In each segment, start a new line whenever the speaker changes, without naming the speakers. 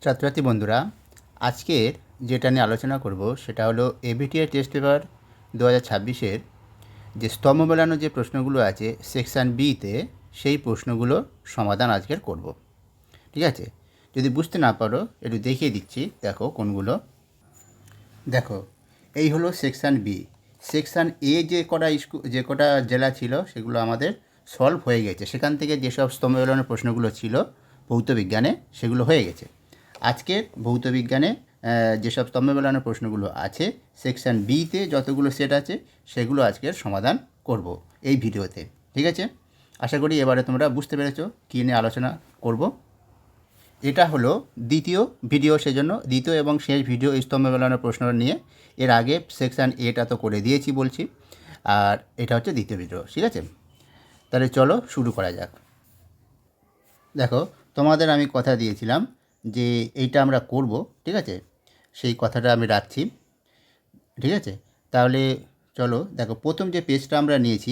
ছাত্রছাত্রী বন্ধুরা, আজকের যেটা নিয়ে আলোচনা করব সেটা হলো এবিটিআই টেস্ট পেপার 2026-এর যে স্তম্ভ মেলানো যে প্রশ্নগুলো আছে সেকশান বিতে, সেই প্রশ্নগুলো সমাধান আজকের করব। ঠিক আছে, যদি বুঝতে না পারো একটু দেখিয়ে দিচ্ছি। দেখো কোনগুলো। দেখো, এই হলো সেকশান বি। সেকশান এ যে কটা জেলা ছিল সেগুলো আমাদের সলভ হয়ে গেছে। সেখান থেকে যেসব স্তম্ভ মেলানোর প্রশ্নগুলো ছিল ভৌত বিজ্ঞানে, সেগুলো হয়ে গেছে। আজকের ভৌত বিজ্ঞানে যেসব স্তম্ভ মেলানোর প্রশ্নগুলো আছে সেকশান বিতে যতগুলো সেট আছে সেগুলো আজকের সমাধান করব এই ভিডিওতে। ঠিক আছে, আশা করি এবারে তোমরা বুঝতে পেরেছো কী নিয়ে আলোচনা করব। এটা হলো দ্বিতীয় ভিডিও, সেজন্য দ্বিতীয় এবং শেষ ভিডিও এই স্তম্ভ মেলানোর প্রশ্ন নিয়ে। এর আগে সেকশান এটা তো করে দিয়েছি বলছি, আর এটা হচ্ছে দ্বিতীয় ভিডিও। ঠিক আছে, তাহলে চলো শুরু করা যাক। দেখো, তোমাদের আমি কথা দিয়েছিলাম যে এইটা আমরা করব। ঠিক আছে, সেই কথাটা আমি রাখছি। ঠিক আছে, তাহলে চলো দেখো, প্রথম যে পেজটা আমরা নিয়েছি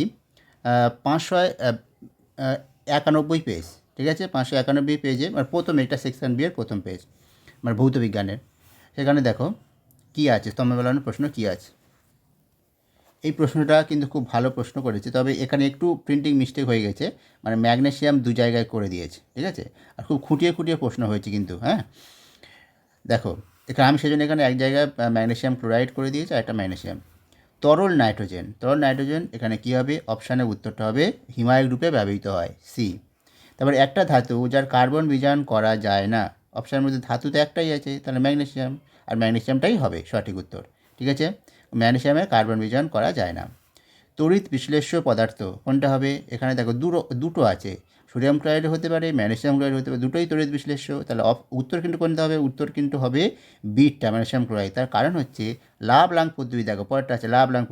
591 পেজ। ঠিক আছে, 591 পেজে মানে প্রথম, এটা সেকশন বি এর প্রথম পেজ, মানে ভৌত বিজ্ঞানের। সেখানে দেখো কী আছে, স্তম্ভ মেলানোর প্রশ্ন কী আছে। এই প্রশ্নটা কিন্তু খুব ভালো প্রশ্ন করেছে, তবে এখানে একটু প্রিন্টিং মিস্টেক হয়ে গেছে, মানে ম্যাগনেসিয়াম দু জায়গায় করে দিয়েছে। ঠিক আছে, আর খুব খুঁটিয়ে খুঁটিয়ে প্রশ্ন হয়েছে কিন্তু। হ্যাঁ, দেখো এখানে আমি সেজন্য এখানে এক জায়গায় ম্যাগনেসিয়াম ক্লোরাইড করে দিয়েছি, আর একটা ম্যাগনেসিয়াম। তরল নাইট্রোজেন এখানে কী হবে, অপশানের উত্তরটা হবে হিমায়িক রূপে ব্যবহৃত হয়, সি। তারপরে একটা ধাতু যার কার্বন বিজারণ করা যায় না, অপশানের মধ্যে ধাতু তো একটাই আছে, তাহলে ম্যাগনেসিয়াম, আর ম্যাগনেসিয়ামটাই হবে সঠিক উত্তর। ঠিক আছে, ম্যাগনেসিয়ামের কার্বন বিজারণ করা যায় না। তড়িৎ বিশ্লেষ্য পদার্থ কোনটা হবে, এখানে দেখো দুটো আছে, সোডিয়াম ক্লোরাইড হতে পারে, ম্যাগনেসিয়াম ক্লোরাইড হতে পারে, দুটোই তড়িৎ বিশ্লেষ্য। তাহলে উত্তর কিন্তু কোনটা হবে, উত্তর কিন্তু হবে বিটটা, ম্যাগনেসিয়াম ক্লোরাইড। তার কারণ হচ্ছে লাভ-লাং পদ্ধতি। দেখো পরেরটা আছে লাভ-লাং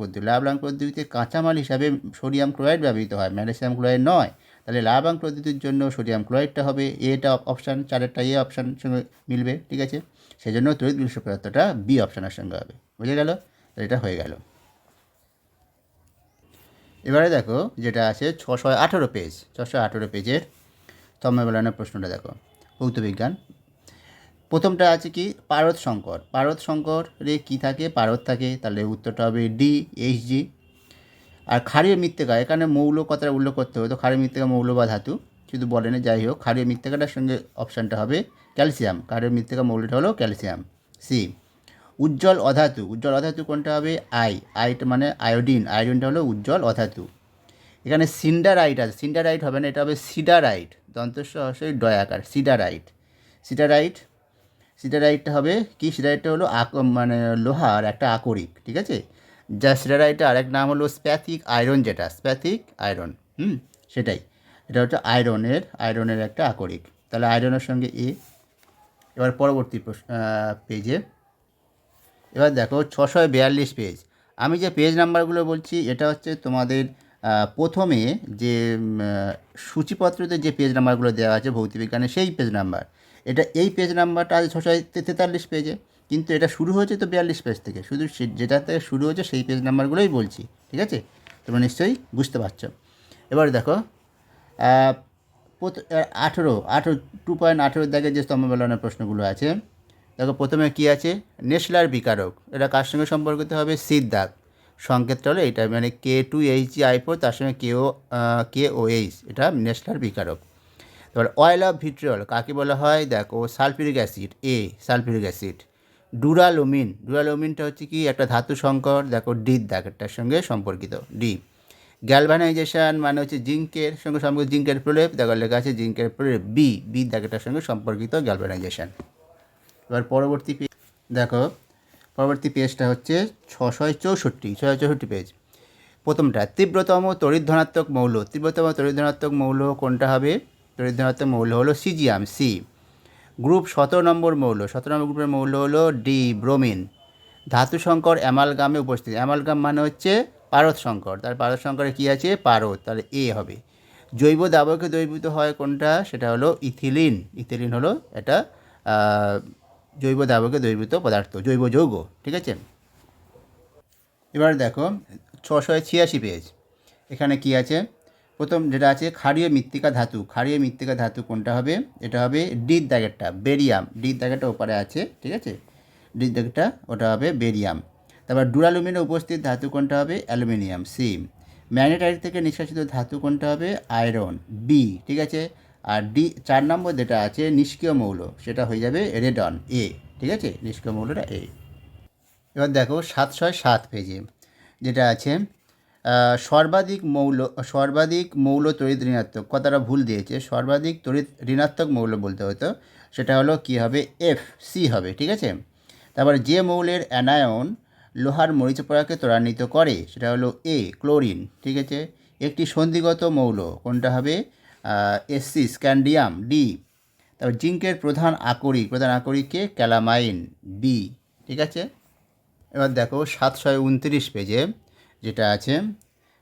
পদ্ধতিতে কাঁচামাল হিসাবে সোডিয়াম ক্লোরাইড ব্যবহৃত হয়, ম্যাগনেসিয়াম ক্লোরাইড নয়। তাহলে লাভ-লাং পদ্ধতির জন্য সোডিয়াম ক্লোরাইডটা হবে, এটা অপশান, চারেরটা এ অপশান সঙ্গে মিলবে। ঠিক আছে, সেই জন্য তড়িৎ বিশ্লেষ্য পদার্থটা বি অপশানের সঙ্গে হবে। বুঝে গেল, এটা হয়ে গেল। এবারে দেখো যেটা আছে 618 পেজের স্তম্ভ মেলানোর প্রশ্নটা দেখো, ভৌত বিজ্ঞান। প্রথমটা আছে কি, পারদ সংকরে কী থাকে, পারদ থাকে, তাহলে উত্তরটা হবে ডি, এইচজি। আর ক্ষারীয় মৃত্তিকা, এখানে মৌল কথাটা উল্লেখ করতে হবে, তো ক্ষারীয় মৃত্তিকা মৌল বা ধাতু শুধু বলেনি, যাই হোক ক্ষারীয় মৃত্তিকাটার সঙ্গে অপশানটা হবে ক্যালসিয়াম, ক্ষারীয় মৃত্তিকা মৌলটা হলো ক্যালসিয়াম, সি। উজ্জ্বল অধাতু কোনটা হবে, আইটা মানে আয়োডিনটা হলো উজ্জ্বল অধাতু। এখানে সিন্ডারাইট আছে, সিন্ডারাইট হবে না, এটা হবে সিডারাইট, দন্তস্ব হস্যই ডয়াকার, সিডারাইটটা হবে কি, সিডারাইটটা হলো মানে লোহার একটা আকরিক। ঠিক আছে, যা সিডারাইটের আরেক নাম হলো স্প্যাথিক আয়রন, যেটা স্প্যাথিক আয়রন, সেটাই, এটা হচ্ছে আয়রনের একটা আকরিক। তাহলে আয়রনের সঙ্গে এ। এবার পরবর্তী পেজে, এবার দেখো 642 পেজ। আমি যে পেজ নাম্বারগুলো বলছি এটা হচ্ছে তোমাদের প্রথমে যে সূচিপত্রতে যে পেজ নাম্বারগুলো দেওয়া আছে ভৌতবিজ্ঞানের, সেই পেজ নাম্বার। এই পেজ নাম্বারটা আছে 643 পেজে, কিন্তু এটা শুরু হয়েছে তো 42 পেজ থেকে, শুধু যেটা থেকে শুরু হয়েছে সেই পেজ নাম্বারগুলোই বলছি। ঠিক আছে, তোমরা নিশ্চয়ই বুঝতে পারছো। এবার দেখো 18 2.18 দাগে যে স্তম্ভ মেলানোর প্রশ্নগুলো আছে। দেখো প্রথমে কি আছে, নেসলার বিকারক, এটা কার সঙ্গে সম্পর্কিত হবে, সির দাগ। সংকেতটা হলো এটা, মানে K2HgI4, তার সঙ্গে KOH, এটা নেসলার বিকারক। তারপর অয়েল অফ ভিট্রিয়ল কাকে বলা হয়, দেখো সালফিউরিক অ্যাসিড। ডুরালুমিনটা হচ্ছে কি, একটা ধাতু সংকর, দেখো ডির দাগেরটার সঙ্গে সম্পর্কিত, ডি। গ্যালভানাইজেশন মানে হচ্ছে জিঙ্কের সঙ্গে সম্পর্কিত, জিঙ্কের প্রলেপ, দেখো লেখা আছে জিঙ্কের প্রলেপ, বি দাগেরটার সঙ্গে সম্পর্কিত গ্যালভানাইজেশন। এবার পরবর্তী পেজটা হচ্ছে 664 পেজ। প্রথমটা তীব্রতম তড়িৎ ধনাত্মক মৌল কোনটা হবে, তড়িৎ ধনাত্মক মৌল হলো সিজিয়াম, সি। গ্রুপ 17 নম্বর গ্রুপের মৌল হলো ডি, ব্রোমিন। ধাতু সংকর অ্যামালগামে উপস্থিত, অ্যামালগাম মানে হচ্ছে পারদ সংকর, তার পারদ সংকরে কী আছে, পারদ, তাহলে এ হবে। জৈব দ্রাবকে দ্রবীভূত হয় কোনটা, সেটা হলো ইথিলিন হলো এটা জৈব দ্রাবকে দ্রবীভূত পদার্থ, জৈব যৌগ। ঠিক আছে, এবার দেখো 686 পেজ। এখানে কি আছে, প্রথম যেটা আছে ক্ষারীয় মৃত্তিকা ধাতু, ক্ষারীয় মৃত্তিকা ধাতু কোনটা হবে? এটা হবে ডির দাগেরটা, বেরিয়াম। ডির দাগেরটা ওপারে আছে, ঠিক আছে, ডির দাগেরটা ওটা হবে বেরিয়াম। তারপর ডুরালুমিনে উপস্থিত ধাতু কোনটা হবে? Aluminium, C. ম্যাগনেটাইট থেকে নিষ্কাশিত ধাতু কোনটা হবে? আয়রন, বি, ঠিক আছে। আর ডি 4 নম্বর যেটা আছে নিষ্ক্রিয় মৌল, সেটা হয়ে যাবে রেডন, এ, ঠিক আছে, নিষ্ক্রিয় মৌলটা এ। এবার দেখো 707 পেজে যেটা আছে সর্বাধিক মৌল তড়িৎ ঋণাত্মক, কথাটা ভুল দিয়েছে, সর্বাধিক তড়িৎ ঋণাত্মক মৌল বলতে হতো, সেটা হলো কি হবে? এফ, সি হবে, ঠিক আছে। তারপরে যে মৌলের অ্যানায়ন লোহার মরিচা পড়াকে ত্বরান্বিত করে, সেটা হলো এ, ক্লোরিন, ঠিক আছে। একটি সন্ধিগত মৌল কোনটা হবে? SC, scandium, D. তারপর জিঙ্কের প্রধান আকরিককে ক্যালামাইন, বি, ঠিক আছে। এবার দেখো 729 পেজে যেটা আছে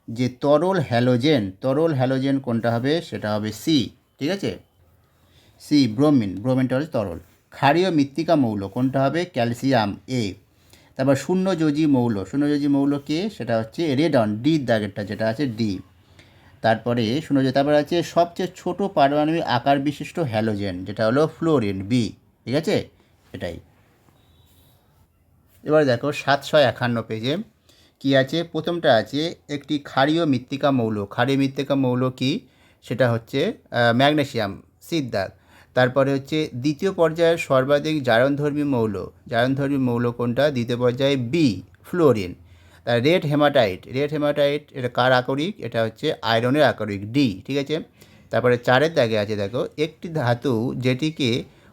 যে তরল হ্যালোজেন কোনটা হবে? সেটা হবে সি, ঠিক আছে, সি, ব্রোমিনটা হচ্ছে তরল। ক্ষারীয় মৃত্তিকা মৌল কোনটা হবে? ক্যালসিয়াম, এ। তারপর শূন্যযোজী মৌল কে? সেটা হচ্ছে রেডন, ডি দাগেরটা যেটা আছে ডি। তারপরে তারপর আছে সবচেয়ে ছোট পারমাণবিক আকার বিশিষ্ট হ্যালোজেন, যেটা হলো ফ্লোরিন, বি, ঠিক আছে, এটাই। এবার দেখো 751 পেজে কি আছে? প্রথমটা আছে একটি ক্ষারীয় মৃত্তিকা মৌল কি? সেটা হচ্ছে ম্যাগনেসিয়াম, সিদ্ধার্থ। তারপরে হচ্ছে দ্বিতীয় পর্যায়ের সর্বাধিক জারণধর্মী মৌল কোনটা? দ্বিতীয় পর্যায়ে বি, ফ্লোরিন। তার রেড হেমাটাইট এটা কার আকরিক? এটা হচ্ছে আয়রনের আকরিক, ডি, ঠিক আছে। তারপরে 4 দাগে আছে দেখো একটি ধাতু যেটিকে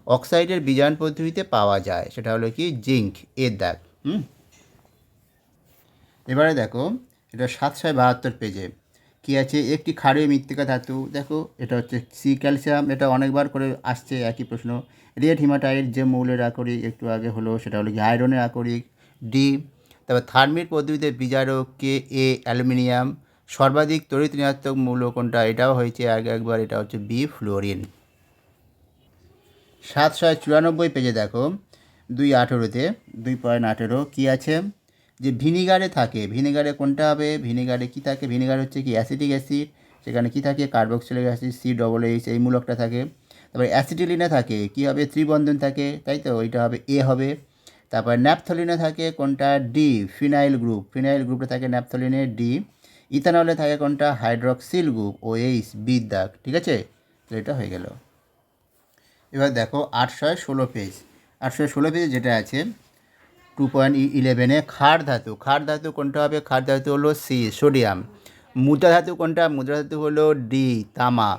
অক্সাইডের বিজারণ পদ্ধতিতে পাওয়া যায়, সেটা হলো কি? জিঙ্ক, এর দাগ। এবারে দেখো এটা 772 পেজে কি আছে? একটি ক্ষারীয় মৃত্তিকা ধাতু, দেখো এটা হচ্ছে সি, ক্যালসিয়াম, এটা অনেকবার করে আসছে একই প্রশ্ন। রেড হিমাটাইট যে মৌলের আকরিক একটু আগে হলো, সেটা হলো কি? আয়রনের আকরিক, ডি। তারপর থার্মিক পদ্ধতিতে বিজারক, কে, এ, অ্যালুমিনিয়াম। সর্বাধিক তড়িৎ ঋণাত্মক মৌল কোনটা? এটাও হয়েছে আগে একবার, এটা হচ্ছে বি, ফ্লোরিন। 794 পেজে দেখো 2.18 কী আছে? যে ভিনিগারে কোনটা হবে? ভিনিগারে কী থাকে? ভিনিগার হচ্ছে কি? অ্যাসিটিক অ্যাসিড, সেখানে কি থাকে? কার্বক্সিলিক অ্যাসিড, COOH, এই মূলকটা থাকে। তারপরে অ্যাসিটিলিনে থাকে কি হবে? ত্রিবন্ধন থাকে, তাই তো, ওইটা হবে এ হবে। তারপর ন্যাপথলিনে থাকে কোনটা? ডি, ফিনাইল গ্রুপটা থাকে ন্যাপথলিনে, ডি। ইথানলে থাকে কোনটা? হাইড্রক্সিল গ্রুপ, OH, বি দাগ, ঠিক আছে, তো এটা হয়ে গেল। এবার দেখো 816 পেজে যেটা আছে 2.11 ক্ষার ধাতু কোনটা হবে? ক্ষার ধাতু হলো সি, সোডিয়াম। মুদ্রা ধাতু কোনটা? মুদ্রা ধাতু হলো ডি, তামা।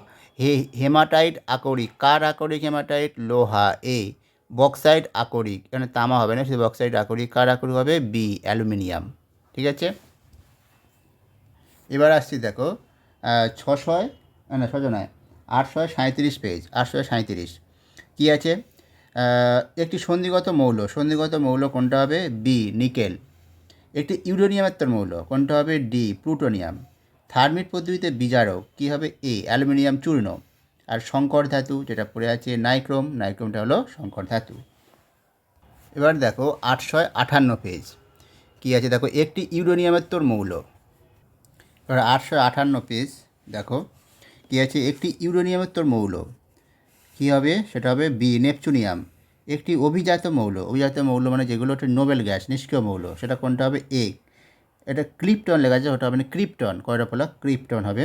হেমাটাইট আকরিক, কার আকরিক হেমাটাইট? লোহা, এ। বক্সাইট আকরিক, এখানে তামা হবে না, শুধু বক্সাইট আকরিক, কার আকরিক হবে? বি, অ্যালুমিনিয়াম, ঠিক আছে। এবার আসছি দেখো 837 পেজ, 837 কী আছে? একটি সন্ধিগত মৌল কোনটা হবে? B, nickel. একটি ইউরেনিয়ামের মৌল কোনটা হবে? D, plutonium. থার্মিক পদ্ধতিতে বিজারক কী হবে? এ, অ্যালুমিনিয়াম চূর্ণ। আর সংকর ধাতু যেটা পড়ে আছে নাইক্রোমটা হলো সংকর ধাতু। এবার দেখো 858 পেজ কী আছে? দেখো একটি ইউরেনিয়ামের মৌল। এবার 858 পেজ দেখো কী আছে? একটি ইউরেনিয়ামের মৌল কী হবে? সেটা হবে বি, নেপচুনিয়াম। একটি অভিজাত মৌল মানে যেগুলো হচ্ছে নোবেল গ্যাস, নিষ্ক্রিয় মৌল, সেটা কোনটা হবে? এ। এটা ক্রিপ্টন লেখা আছে, ওটা হবে না ক্রিপ্টন, কয়টা ফলা? ক্রিপ্টন হবে।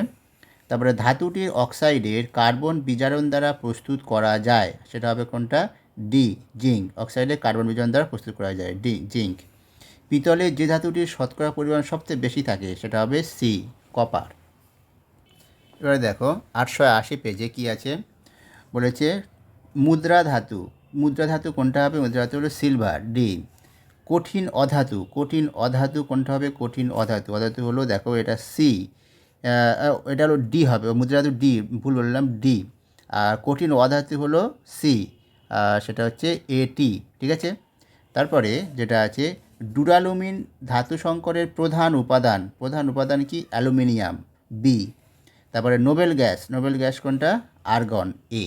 তারপরে ধাতুটির অক্সাইডের কার্বন বিজারণ দ্বারা প্রস্তুত করা যায়, সেটা হবে কোনটা? D, zinc. অক্সাইডের কার্বন বিজারণ দ্বারা প্রস্তুত করা যায়, ডি, জিঙ্ক। পিতলের যে ধাতুটির শতকরা পরিমাণ সবচেয়ে বেশি থাকে, সেটা হবে সি, কপার। এবারে দেখো 880 পেজে কী আছে? বলেছে মুদ্রা ধাতু কোনটা হবে? মুদ্রা ধাতু হলো সিলভার, ডি। কঠিন অধাতু কোনটা হবে? কঠিন অধাতু হলো দেখো এটা সি, এটা হলো ডি হবে, মুদ্রা ধাতু ডি, ভুল বললাম, ডি। আর কঠিন অধাতু হলো সি, সেটা হচ্ছে এটি, ঠিক আছে। তারপরে যেটা আছে ডুরালুমিন ধাতু সংকরের প্রধান উপাদান কি? Aluminium, B. তারপরে নোবেল গ্যাস কোনটা? আর্গন, এ,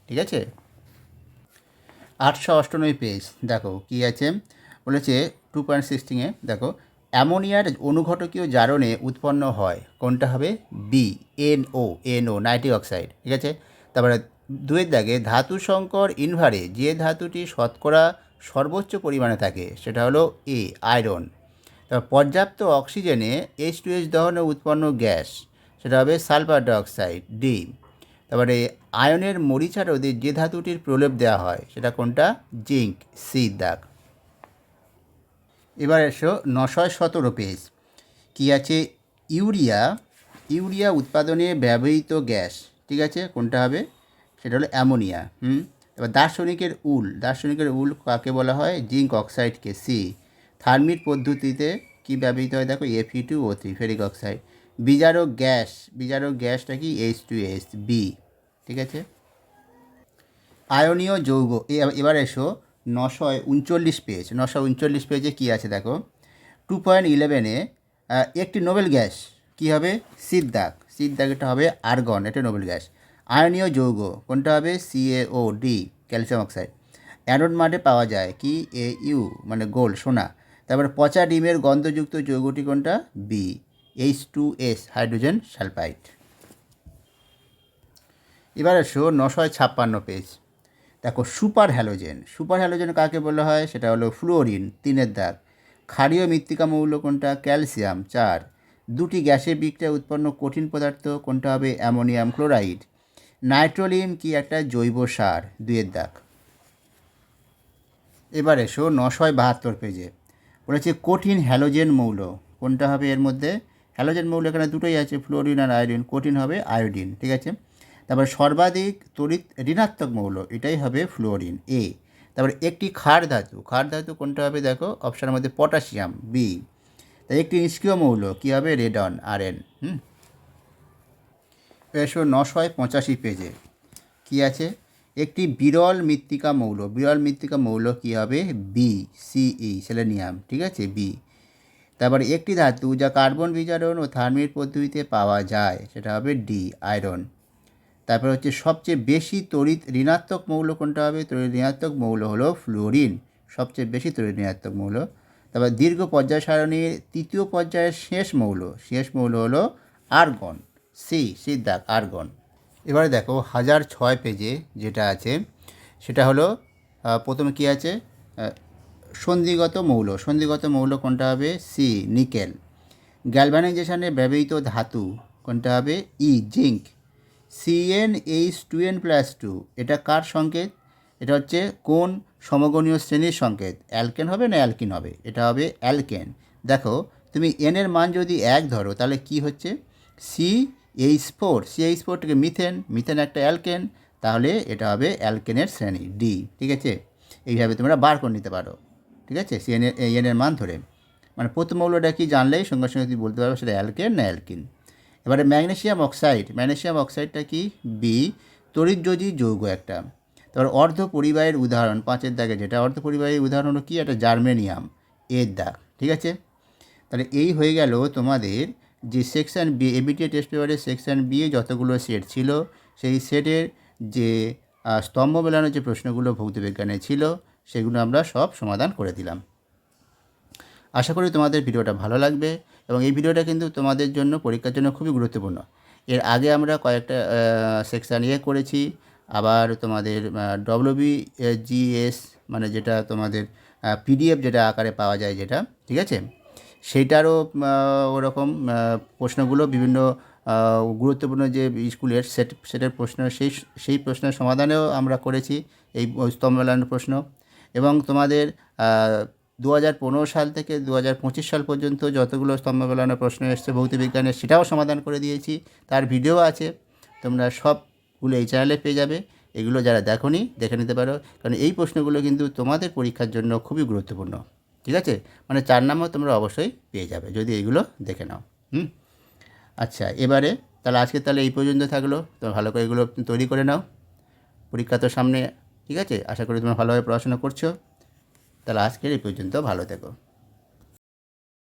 ঠিক আছে। 898 পেজ দেখো কি আছে? বলেছে 2.16 দেখো অ্যামোনিয়ার অনুঘটকীয় জারণে উৎপন্ন হয় কোনটা হবে? B, NO nitric oxide. ঠিক আছে, তারপরে 2 দাগে ধাতু সংকর ইনভারে যে ধাতুটি শতকরা সর্বোচ্চ পরিমাণে থাকে সেটা হলো এ, আয়রন। তারপর পর্যাপ্ত অক্সিজেনে H2S দহনে উৎপন্ন গ্যাস সেটা হবে সালফার ডাইঅক্সাইড, ডি। তারপরে আয়নের মরিচা রোধে যে ধাতুটির প্রলেপ দেওয়া হয় সেটা কোনটা? জিঙ্ক, সি দাগ। এবার এসো 917 পেজ। কী আছে? ইউরিয়া উৎপাদনে ব্যবহৃত গ্যাস। ঠিক আছে, কোনটা হবে? সেটা হলো অ্যামোনিয়া। এবার দার্শনিকের উল কাকে বলা হয়? Zinc অক্সাইডকে, C. থার্মিট পদ্ধতিতে কি ব্যবহৃত হয়? দেখো Fe2O3 ফেরিক অক্সাইড। বিজারক গ্যাসটা কি? H2S, B. ঠিক আছে, আয়নীয় যৌগ। এবার এসো 939 পেজ। 939 পেজে কী আছে দেখো। 2.11-এ একটি নোবেল গ্যাস কী হবে? সিদ্দাক এটা হবে আর্গন, এটা নোবেল গ্যাস। আয়নীয় যৌগ কোনটা হবে? CaO, calcium oxide. অ্যানোড মাঠে পাওয়া যায় কি? Au মানে গোল্ড, সোনা। তারপরে পচা ডিমের গন্ধযুক্ত যৌগটি কোনটা? B, H2S hydrogen sulphide. এবার এসো 956 পেজ। দেখো সুপার হ্যালোজেন কাকে বলা হয়? সেটা হলো ফ্লুওরিন, 3 দাগ। ক্ষারীয় মৃত্তিকা মৌল কোনটা? ক্যালসিয়াম, 4। দুটি গ্যাসের বিক্রিয়ায় উৎপন্ন কঠিন পদার্থ কোনটা হবে? Ammonium chloride. নাইট্রোলিন কি একটা জৈব সার, 2 দাগ। এবার এসো 972 পেজে। বলেছে কঠিন হ্যালোজেন মৌল কোনটা হবে? এর মধ্যে হ্যালোজেন মৌল এখানে দুটোই আছে, ফ্লোরিন আর আয়োডিন। কঠিন হবে আয়োডিন। ঠিক আছে, তারপর সর্বাধিক তড়িৎ ঋণাত্মক মৌল এটাই হবে ফ্লোরিন, এ। তারপরে একটি ক্ষার ধাতু কোনটা হবে? দেখো অপশানের মধ্যে পটাশিয়াম, বি। তাই একটি নিষ্ক্রিয় মৌল কী হবে? Radon, RN। এসো 985 পেজে কী আছে? একটি বিরল মৃত্তিকা মৌল কী হবে? B, CE selenium. ঠিক আছে, বি। তারপরে একটি ধাতু যা কার্বন বিজারণ ও থার্মিট পদ্ধতিতে পাওয়া যায় সেটা হবে ডি, আয়রন। তারপর হচ্ছে সবচেয়ে বেশি তড়িৎ ঋণাত্মক মৌল কোনটা হবে? তড়িৎ ঋণাত্মক মৌল হলো ফ্লোরিন, সবচেয়ে বেশি তড়িৎ ঋণাত্মক মৌল। তারপর দীর্ঘ পর্যায় সারণীর 3য় পর্যায়ের শেষ মৌল হলো আর্গন, সি দাগ, আর্গন। এবারে দেখো 1006 পেজে যেটা আছে সেটা হলো প্রথমে কী আছে? সন্ধিগত মৌল কোনটা হবে? C, nickel. গ্যালভানাইজেশনে ব্যবহৃত ধাতু কোনটা হবে? ই, জিঙ্ক। CnH2n+2 এটা কার সংকেত? এটা হচ্ছে কোন সমগণীয় শ্রেণীর সংকেত? অ্যালকেন হবে না অ্যালকিন হবে? এটা হবে অ্যালকেন। দেখো তুমি n এর মান যদি 1 ধরো তাহলে কি হচ্ছে? CH4 থেকে মিথেন একটা অ্যালকেন, তাহলে এটা হবে অ্যালকেনের শ্রেণী, ডি। ঠিক আছে, এইভাবে তোমরা বার করে নিতে পারো। ঠিক আছে, n এর মান ধরে, মানে প্রথম মৌলটা কি জানলেই সঙ্গে সঙ্গে তুমি বলতে পারবে সেটা অ্যালকেন না অ্যালকিন। এবারে ম্যাগনেসিয়াম অক্সাইডটা কি? বি, তড়িৎযোজী যৌগ একটা। তারপর অর্ধ পরিবাহীর উদাহরণ 5 দাগে যেটা, অর্ধ পরিবাহীর উদাহরণ হলো কি? একটা জার্মেনিয়াম, 1 দাগ। ঠিক আছে, তাহলে এই হয়ে গেল তোমাদের যে সেকশন বি, এবিটিএ টেস্ট পেপারের সেকশন বি এ যতগুলো সেট ছিল সেই সেটের যে স্তম্ভ মেলানো যে প্রশ্নগুলো ভৌতবিজ্ঞানে ছিল সেগুলো আমরা সব সমাধান করে দিলাম। আশা করি তোমাদের ভিডিওটা ভালো লাগবে এবং এই ভিডিওটা কিন্তু তোমাদের জন্য পরীক্ষার জন্য খুবই গুরুত্বপূর্ণ। এর আগে আমরা কয়েকটা সেকশান করেছি, আবার তোমাদের WBGS মানে যেটা তোমাদের PDF যেটা আকারে পাওয়া যায় যেটা, ঠিক আছে, সেইটারও ওরকম প্রশ্নগুলো বিভিন্ন গুরুত্বপূর্ণ যে স্কুলের সেটের প্রশ্ন সেই প্রশ্নের সমাধানেও আমরা করেছি এই স্তম্ভ মেলানোর প্রশ্ন। এবং তোমাদের 2015 সাল থেকে 2025 সাল পর্যন্ত যতগুলো স্তম্ভ মেলানোর প্রশ্ন এসছে ভৌতবিজ্ঞানের সেটাও সমাধান করে দিয়েছি, তার ভিডিও আছে, তোমরা সবগুলো এই চ্যানেলে পেয়ে যাবে। এগুলো যারা দেখোনি দেখে নিতে পারো, কারণ এই প্রশ্নগুলো কিন্তু তোমাদের পরীক্ষার জন্য খুবই গুরুত্বপূর্ণ। ঠিক আছে, মানে 4 নম্বর তোমরা অবশ্যই পেয়ে যাবে যদি এইগুলো দেখে নাও। আচ্ছা, এবারে তাহলে আজকে এই পর্যন্ত থাকলো। তোমরা ভালো করে এগুলো তৈরি করে নাও, পরীক্ষা তো সামনে। ঠিক আছে, আশা করি তোমরা ভালোভাবে পড়াশোনা করছো। তাহলে আজকের এই পর্যন্ত, ভালো থেকো।